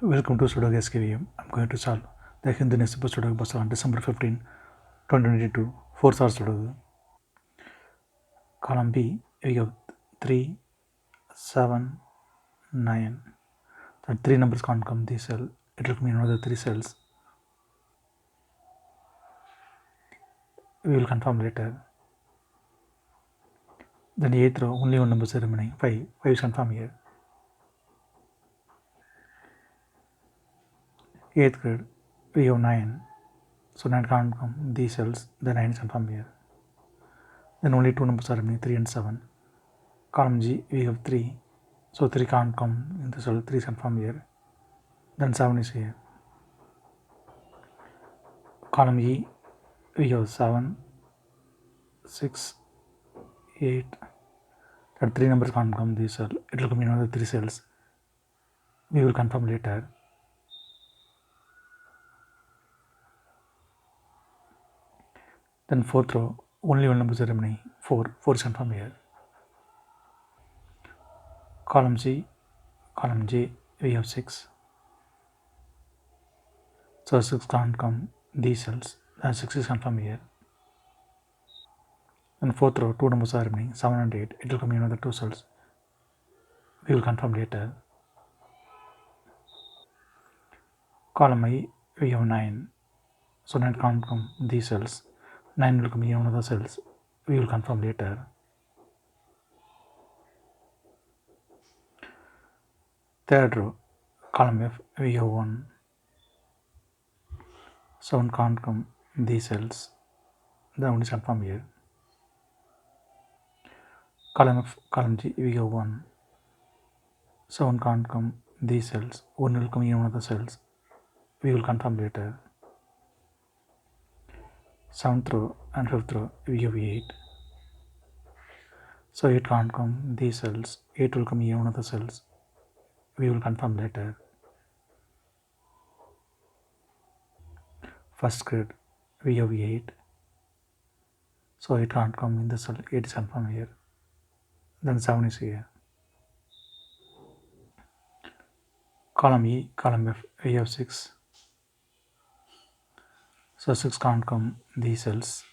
Welcome to Sudoku SkVm. I'm going to solve the Hindu newspaper Sudoku puzzle on December 15, 2022. 4 star Sudoku. Column B, we have 3, 7, 9. The 3 numbers can't come this cell. It will mean another 3 cells. We will confirm later. Then 8th row, only one number is remaining. 5. 5 is confirmed here. 8th grade, we have 9. So 9 can't come these cells. The 9 is confirmed here. Then only 2 numbers are remaining, 3 and 7. Column G, we have 3. So 3 can't come in the cell. 3 is confirmed here. Then 7 is here. Column E, we have 7, 6, 8. That 3 numbers can't come this cell. It will come in another 3 cells. We will confirm later. Then 4th row, only one number is remaining. 4. 4 is confirmed here. Column C, column J, we have 6. So 6 can't come these cells. Then 6 is confirmed here. Then 4th row, 2 numbers are remaining. 7 and 8. It will come in another 2 cells. We will confirm later. Column I, we have 9. So 9 can't come these cells. 9 will come in another cells. We will confirm later. Third row, column F, we have 1. 7 can't come these cells. The one is confirmed here. Column F, column G, we have 1. 7 can't come these cells. 1 will come in another cells. We will confirm later. 7th row and 5th row, we have 8. So 8 can't come these cells. 8 will come in another cells. We will confirm later. First grade, we have 8. So 8 can't come in the cell. 8 is confirmed here. Then 7 is here. Column E, column F, we have 6. So 6 can't come these cells.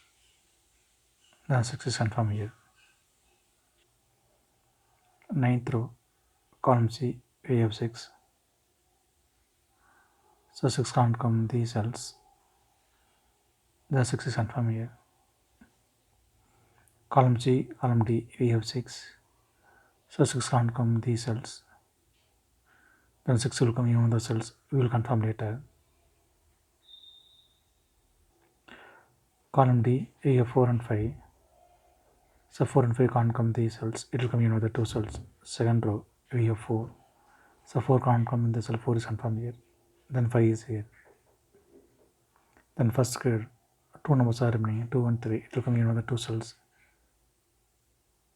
Then 6 is confirmed here. 9th row, column C, we have 6. So 6 can't come these cells. The 6 is confirmed here. Column C, column D, we have 6. So 6 can't come these cells. Then 6 will come in another cells. We will confirm later. Column D, we have 4 and 5. So 4 and 5 can't come these cells. It will come in another 2 cells. Second row, we have 4. So 4 can't come in the cell. 4 is confirmed here. Then 5 is here. Then first grade, 2 numbers are remaining, 2 and 3. It will come in another 2 cells.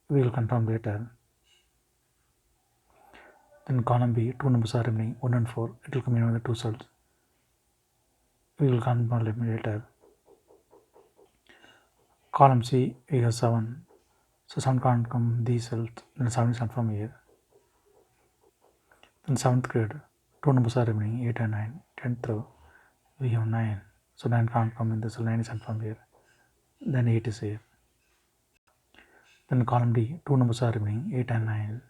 We will confirm later. Then column B, 2 numbers are remaining, 1 and 4. It will come in another 2 cells. We will confirm later. Column C, we have 7. So 7 can't come these cells. Then 7 is confirmed here. Then 7th grade, 2 numbers are remaining, 8 and 9. 10th row, we have 9. So 9 can't come in the cell. 9 is confirmed here. Then 8 is here. Then column D, 2 numbers are remaining, 8 and 9.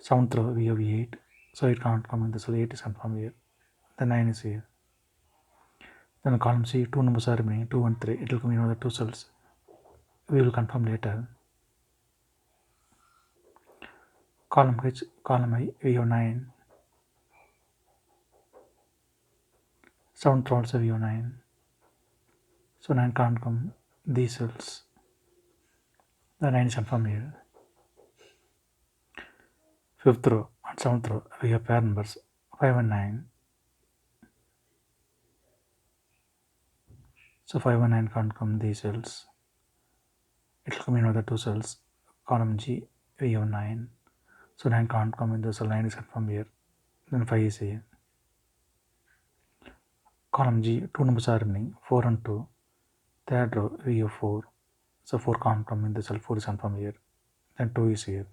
7th row, we have 8. So 8 can't come in the cell. 8 is confirmed here. Then 9 is here. Then column C, 2 numbers are remaining, 2 and 3. It will come in another 2 cells. We will confirm later. Column H, column I, we have 9. 7th row also we have 9. So 9 can't come these cells. The 9 is confirmed here. 5th row and 7th row, we have pair numbers 5 and 9. So 5 and 9 can't come these cells. It will come in another 2 cells. Column G, we have 9. So 9 can't come in the cell. 9 is confirmed here. Then 5 is here. Column G, 2 numbers are remaining, 4 and 2. Third row, we have 4. So 4 can't come in the cell. 4 is confirmed here. Then 2 is here.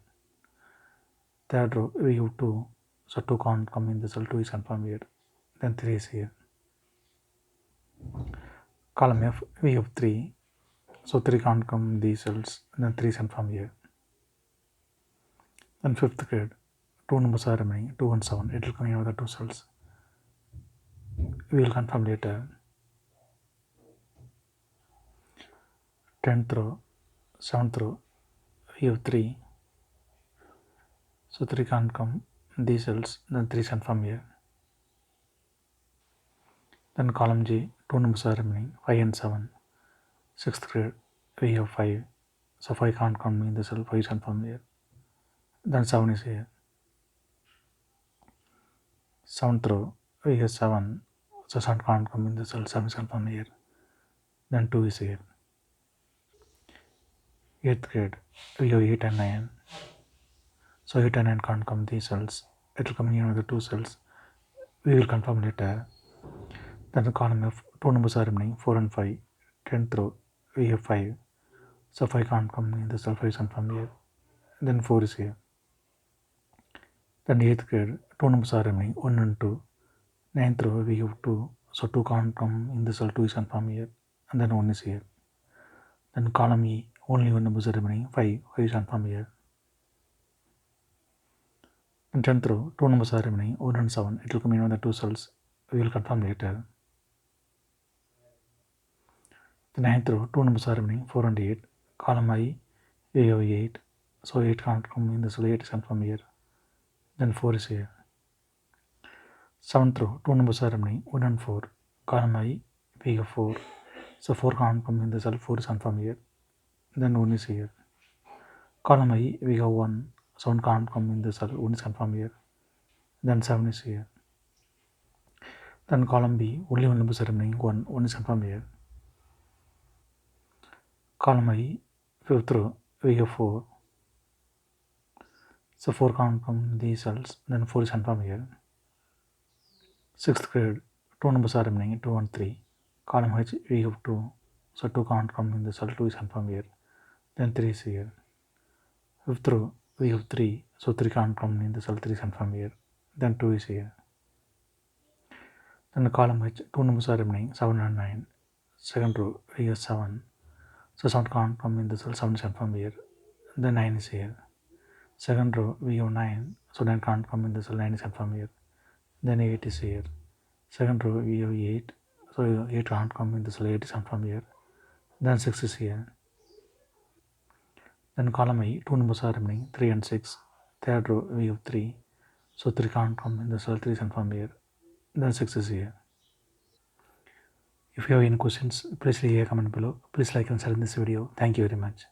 Third row, we have 2. so 2 can't come in the cell, 2 is confirmed here, then 3 is here. Column F, we have 3, so 3 can't come in these cells, then 3 is confirmed here. Then 5th grade, 2 numbers are remaining, 2 and 7, it will come in over the 2 cells. We will confirm later. 10th row, 7th row, we have 3, so 3 can't come in these cells, then 3 is confirmed here. Then column G, 2 numbers are remaining, 5 and 7. 6th grade, we have 5, so 5 can't come in the cell, 5 is confirmed here. Then 7 is here. 7th row, we have 7, so 7 can't come in the cell, 7 is confirmed here. Then 2 is here. 8th grade, we have 8 and 9, so 8 and 9 can't come in these cells, it will come in another 2 cells, we will confirm later. Then the column F, 2 numbers are remaining, 4 and 5. 10th row, we have 5, so 5 can't come in the cell, 5 is confirmed here. Then 4 is here. Then 8th grade, 2 numbers are remaining, 1 and 2. 9th row, we have 2, so 2 can't come in the cell, 2 is confirmed here, and then 1 is here. Then column E, only 1 numbers are remaining, 5 is confirmed here. In 10th row, 2 numbers are remaining, 1 and 7, it will come in on the 2 cells, we will confirm later. The 9th row, 2 numbers are remaining, 4 and 8, column I, we have 8, so 8 can't come in the cell, 8 is confirmed here, then 4 is here. 7th row, 2 numbers are remaining, 1 and 4, column I, we have 4, so 4 can't come in the cell, 4 is confirmed here, then 1 is here. Column I, we have 1, so 1 can't come in the cell, 1 is confirmed here, then 7 is here. Then column B, only 1 numbers are remaining, 1 is confirmed here. Column I, 5th row, we have 4, so 4 can't come in these cells, then 4 is confirmed here. 6th grade, 2 numbers are remaining, 2 and 3, column H, we have 2, so 2 can't come in the cell, 2 is confirmed here, then 3 is here. 5th row, we have 3, so 3 can't come in the cell, 3 is confirmed here, then 2 is here. Then the column H, 2 numbers are remaining, 7 and 9, 2nd row, we have 7, so 7 can't come in the cell, 7 is confirmed here, then 9 is here. 2nd row, we have 9, so 9 can't come in the cell, 9 is confirmed here, then 8 is here. 2nd row, we have 8, so 8 can't come in the cell, 8 is confirmed here, then 6 is here. Then column I, 2 numbers are remaining, 3 and 6, 3rd row, we have 3, so 3 can't come in the cell, 3 is confirmed here, then 6 is here. If you have any questions, please leave a comment below. Please like and share this video. Thank you very much.